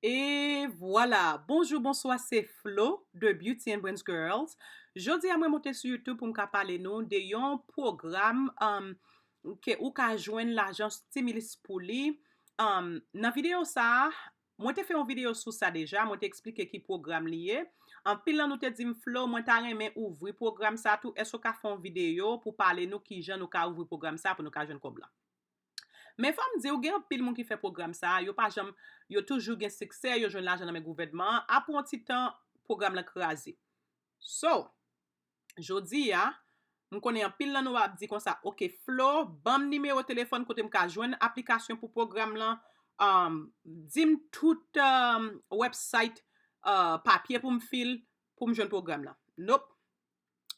Et voilà, bonjour, bonsoir, c'est Flo de BeautyAndBrainsGirls. Jodi a mwen monte sur YouTube pour me parler nou de yon programme que ou ka jwenn l'argent stimulus pour li. Nan vidéo ça, moi te fait une vidéo sur ça déjà, moi te expliqué qui programme lié. En pile nan nou te dim Flo, moi ta reme ouvri programme ça tout, est-ce ka fon vidéo pour parler nou ki jan nou ka ouvri programme ça pour nou ka jwenn kob la. Mais fòm di ou gen pile moun qui fait programme ça, yo pa jam, yo toujours gen succès, yo jwenn l'argent dans mes gouvernement, apon ti temps programme la krasé. So, jodi ya, m konen pile nan nou ap di kon sa, OK, Flo, bam numéro téléphone kote m ka jwenn application pour programme lan, dim tout website papier pour m fil pour m jwenn programme lan. Nope,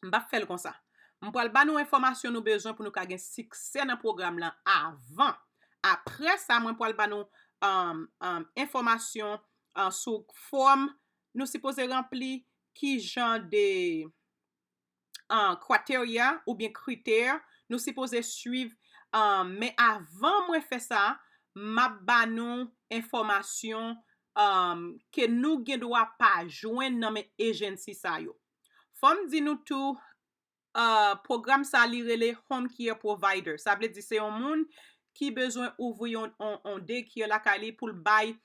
m pa fel kon sa. M pral ba nou information nou besoin pour nou ka gen succès dans programme lan avant. Après ça, moi pour ba nou information sur forme nous supposé remplir qui genre de criteria ou bien critères nous supposé suivre mais avant moi faire ça, m'a ba nou information que nous gen doit pas joindre dans mes agency sa yo. Fòm di nou tout programme ça li rele home care provider. Ça veut dire c'est un monde qui besoin ouvrir on daycare la kali pour bay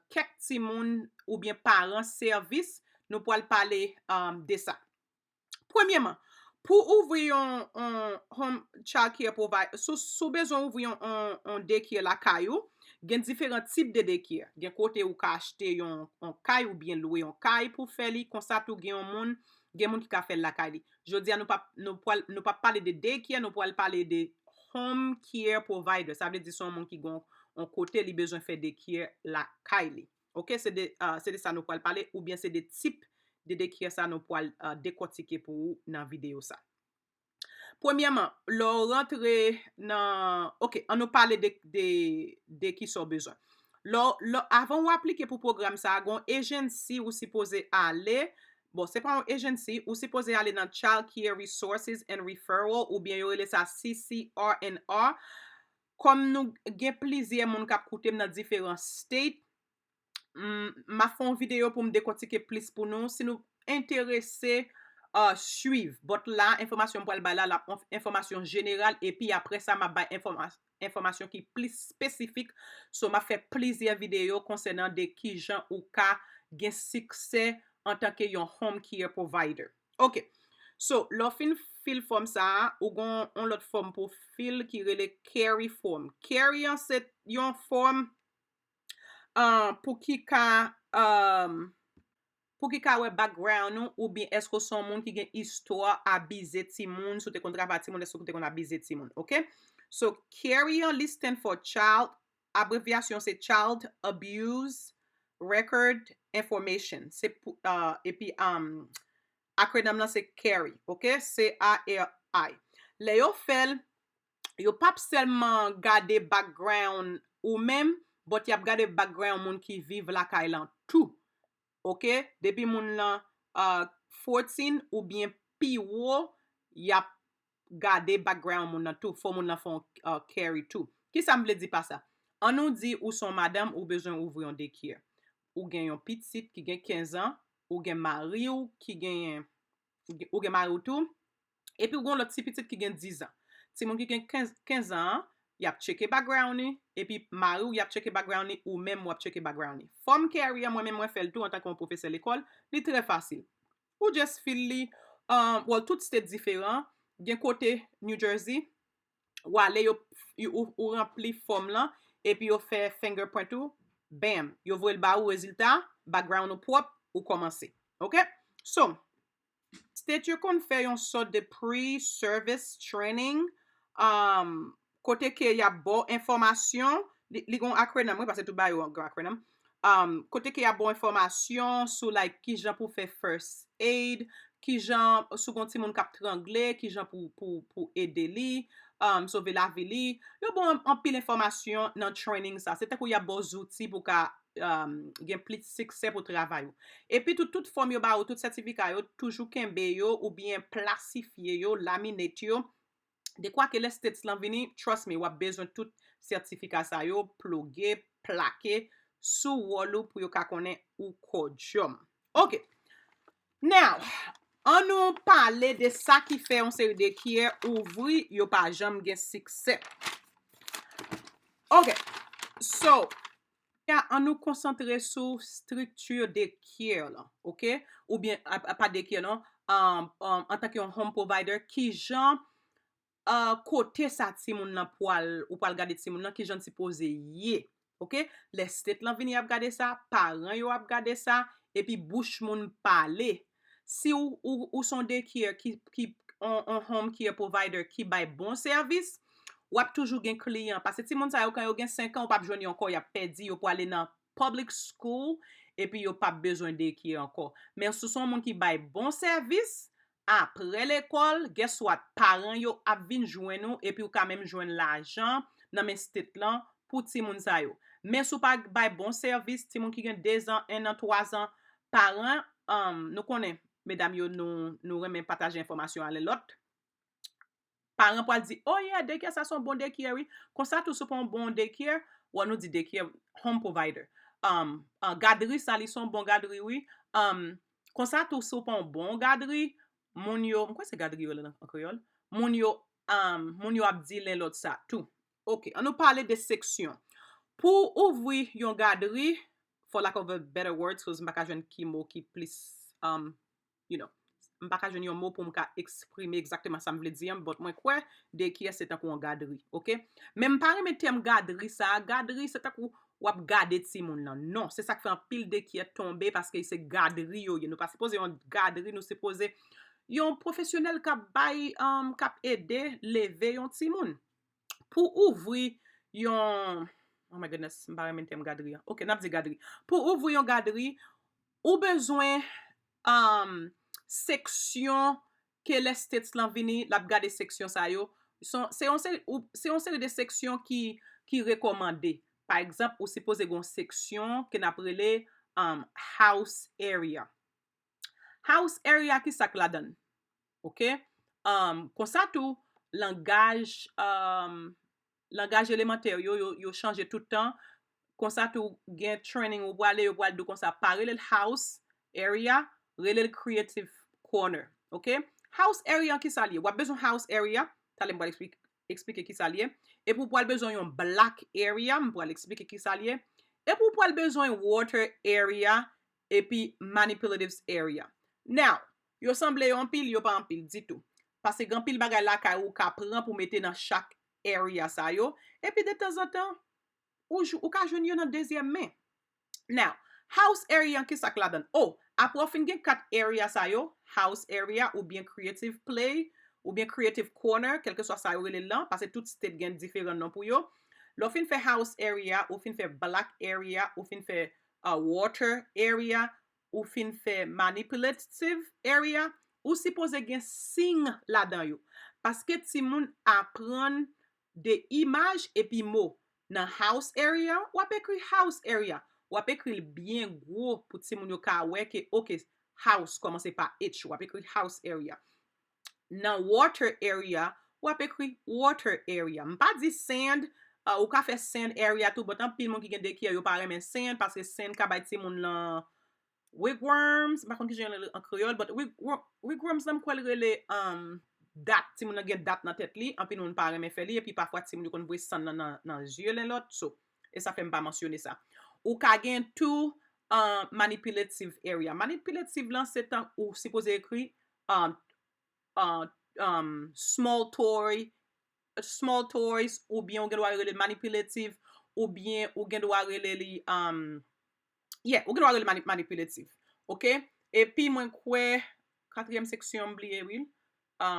quelques timoun ou bien parents service, nous pourrons parler de ça. Premièrement, pour ouvrir un home child care provider, sous besoin ouvrir un daycare la kayou, gen différents types de daycare. Gen côté ou ka acheter un kay ou bien louer un kay pour faire li, comme ça tout gen moun qui ka fait la kay li. Jodi nous pas parler de daycare, nous pourrons parler de home care provider. Ça veut dire son monde qui gon on côté li besoin faire des care la kay. OK, c'est de ça nous pourrons parler ou bien c'est des types de daycare ça nous pourrons décortiquer pour vous dans vidéo ça. Premièrement, leur rentrer dans OK, on nous parle de qui sont besoin. Avant ou appliquer pour programme ça, gon agency ou supposé aller. Bon, c'est pas un agency ou supposé aller dans Child Care Resources and Referral ou bien yo relé ça CCRNR. Comme nous gen plusieurs moun k'ap koute dans différents states, m'a fait une vidéo pour me décortiquer plus pour nous si nous intéressés suivre. But là, information pour le la information générale et puis après ça m'a ba information qui plus spécifique. So m'a fait plusieurs vidéos concernant de qui gens ou ka gen succès en tant que yon home care provider. OK. So, l'on fin fill form ça, ou gon on l'autre forme pour fill qui rele carry form. Carry c'est yon form pour qui ka we background nou, ou bien est-ce que son moun qui gen histoire à bize Timoun, sou te kon travay Timoun, est-ce que te kon a bize Timoun, OK? So, carry on list stand for child, abréviation c'est child abuse record information. C'est et puis acronyme là c'est carry, OK? C-A-R-I. Le yo fel, yo pas seulement garder background ou même, but y a gade background moun qui vive la kailan tout. OK? Depuis moun lan 14 ou bien pi wo, y a gade background moun nan tout. Faut moun lan fon carry tout. Qui ça me di pas ça? On nous dit ou son madame ou besoin ouvrir un daycare. Ou gen yon pitit qui gen 15 ans, ou gen mari ou qui gen ou gen mari ou tout. Et puis ou gen l'autre petit qui gen 10 ans. Si moun qui gen 15 ans, y a checké background ni, et puis mari ou y a checké background ni, ou même moi checké background ni. Form carrier moi même moi fait le tout en tant que professeur l'école, li très facile. Ou just feel li well tout state différent, gen côté New Jersey, ou aller ou rempli form là et puis yo fait fingerprint ou bam, yo voye le ba ou résultat, background ou propre ou commencer. OK? So, state yo kon fait yon sort de pre-service training côté que y a bon information, li gon acronym parce que tout ba yo un acronym. Côté que y a bon information sur like qui jan pour faire first aid, qui jan sou gon ti moun k'ap trangle, qui jan pour aider li, sauver la vie li. Yo bon en pile information dans training ça. C'est que y a bon outils pour ka gen plus succès pour travail. Et puis toute forme yo ba ou tout certificat yo toujours kembe yo ou bien plastifié yo, laminate yo. De quoi que les states lan vini, trust me, wap besoin tout certificat sa yo, plugué, plaqué, sou wolo pou yo ka konnen ou kodjom. Ok. Now, an nou pale de sa ki fe yon seri de kier ouvri yo pa jam gen sikse. Ok. So, an nou konsantre sou structure de kier la. Ok? Ou bien, pa de kier non, an tak yon home provider ki jan kote sa timoun nan ou pal gade timoun nan ki jan si pose ye. Ok? Le stet lan vini ap gade sa, paran yo ap gade sa, epi bouche moun pale. Si ou son de kier ki on home care provider ki bay bon servis, wap toujou gen kliyen. Parce timoun sa yo kan yo gen 5 ans, ou pap jwen yo anko, ya pedi, yo pou ale nan public school, epi yo pap bezwen de kier anko. Men sou son moun ki bay bon servis, apre l'école, guess what? Paran yo ap vin jwen nou, epi ou ka même jwen l'ajan nan men stet lan pou timoun sa yo. Men sou pa bay bon servis, timoun ki gen 2 ans, 1 an, 3 ans, paran, nou konen, mesdames yo nou remen pataje informasyon ale lot. Paran pou al di, oh yeah, daycare sa son bon daycare, oui. Kon sa tou sou pon bon daycare, ou an nou di daycare home provider. Gaderie sa li son bon gaderie, oui. Kon sa tou sou pon bon gaderie, moun yo, mwen se gaderie yo la nan Creole? Moun yo ap di len lot sa, tou. Ok, an nou pale de seksyon. Pour ouvri yon gaderie, for lack of a better word, so mbaka jwen ki mo ki plis, mbaka jwen yon mo pou mka eksprime exactement sa mvle diyan, but mwen kwe, daycare se takou an gaderie, ok? Men mpare men tem gaderie sa se takou wap gade timoun lan. Non, se sa ki fe an pil daycare tombe, paske se gaderie yo, nou pa suppose yon gaderie, nou suppose yon profesyonel kap bay, kap ede, leve yon timoun. Pour ouvri yon, oh my goodness, mpare men tem gaderie. Ok, nap di gaderie. Pour ouvri yon gaderie, ou bezwen, seksyon ke l'estet lan vini, lap gade seksyon sa yo, se yon seri de seksyon ki rekomande. Par exemple, ou se pose gon seksyon ke naprele house area. House area ki sak la dan. Ok? Kon sa tou, langaj elementer yo chanje toutan. Kon sa tou gen training ou wale yo wale do kon sa parele house area, rele creative corner, ok? House area ki sa liye. Wap bezon house area, tale mwa explike ki sa liye. E pou wale bezon yon black area, mwa explike ki sa liye. E pou wale bezon yon water area, epi manipulatives area. Now, yo semble yo anpil, yo pa anpil, ditou. Pase ganpil bagay la ka ou ka pran pou mette nan chak area sa yo. Epi de tan zan tan, ou ka jwen yon nan deuxième men. Now, house area ki sak la dan. Oh, apre fin gen 4 area sa yo, house area ou bien creative play, ou bien creative corner, kèlkeswa sa yo rele lan, parce tout state gen diferent non pou yo. Lo fin fe house area, ou fin fe black area, ou fin fe water area, ou fin fe manipulative area, ou si pose gen sing la dan yo. Paske timoun apren de imaj epi mo nan house area, wap ekri house area. Wap ekri bien gros pou timoun yo ka weke, ok, house komanse pa H, wap ekri house area. Nan water area, wap ekri water area. Mpa di sand, ou ka fe sand area tou, but an pil moun ki gen daycare yo pa remen sand, paske sand ka bay timoun lan wigworms, bakon ki jen en Creole, but wigworms nan mkwel rele dat, timoun nan gen dat nan tet li, an pil moun pa remen fe li, epi pafwa timoun yo kon vwe san nan zye len lot, so, e sa fe mpa mensyone sa. Ou ka gen tou manipulative area. Manipulative lan se tan ou suppose ekri small toys ou bien ou gen wale rele manipulative ou bien ou gen wale rele ou gen wale rele manipulative. Ok? E pi mwen kwe 4e seksyon bliye wil.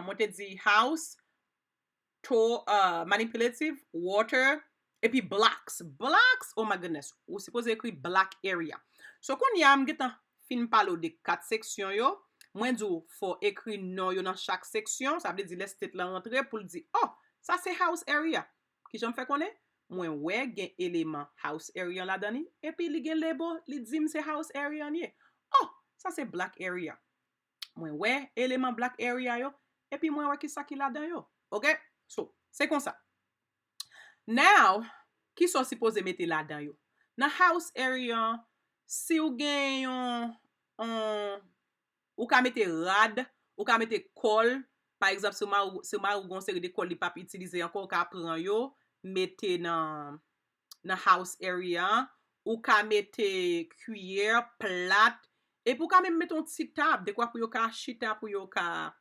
Mwen te di house, manipulative, water, et puis blacks, oh my goodness, ou suppose ekri black area. So kon yam getan fin palo de 4 seksyon yo, mwen dou fo ekri non yo nan chak seksyon, sa vle di l'estet la rentre pou li di, oh, sa se house area. Ki jom fe konen? Mwen we gen eleman house area la dani, et puis li gen lebo, li dim se house area niye. Oh, sa se black area. Mwen we eleman black area yo, et puis mwen we ki sa ki la dan yo. Ok? So, se kon sa. Now, ki son suppose mette la dan yo? Nan house area, si ou gen ou ka mette rad, ou ka mette kol, par exemple, si ou gon seri de kol li pap itilize anko, ou ka pran yo, mette nan house area, ou ka mette cuillère, plat, et pou ka même mette un ti tab, de kwa pou yo ka chita, pou yo ka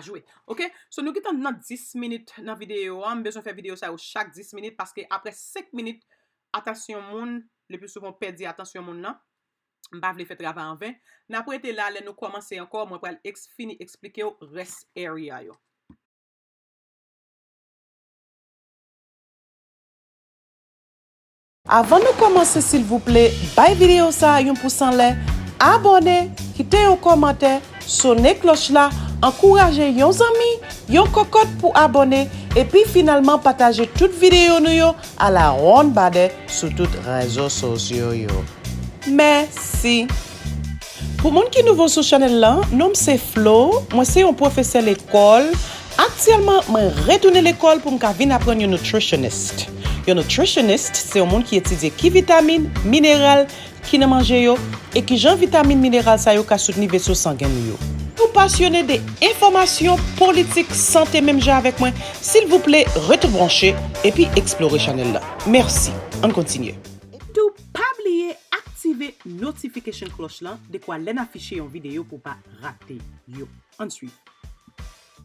jouer. Ok? So nou kitan nan 10 minutes nan video, am besoin faire vidéo ça ou chaque 10 minutes parce que après 5 minutes, attention moun, le plus souvent perdi attention moun nan. M'pa vle fait travail en vain. N'a pou ete là, nous commencer encore, moi pral fini expliquer au rest area yo. Avant de commencer, s'il vous plaît, bay vidéo ça yon pouce en l'air, abonnez, quittez un commentaire, sonnez cloche là, encouragez yon zami, yon cocotte pour abonner et puis finalement partagez toute vidéo nou yo à la ronde bade sur toutes réseaux sociaux yo. Merci. Pour moun qui nouveau sur channel là, nom c'est Flo, moi c'est un professeur l'école. Actuellement, moi retourner l'école pour m'ka vinn apprendre un nutritionniste. Un nutritionniste, c'est un monde qui étudie qui vitamine, minéral, qui ne mange yo et qui genre vitamine, minéral ça yo ka soutenir vaisseau sanguin yo. Vous passionnez des informations politiques, santé même j'ai avec moi, s'il vous plaît, retour branché et puis explorez channel là. Merci. On continue. Tout pas oublier activer notification cloche là de quoi l'en afficher en vidéo pour pas rater yo. Ensuite,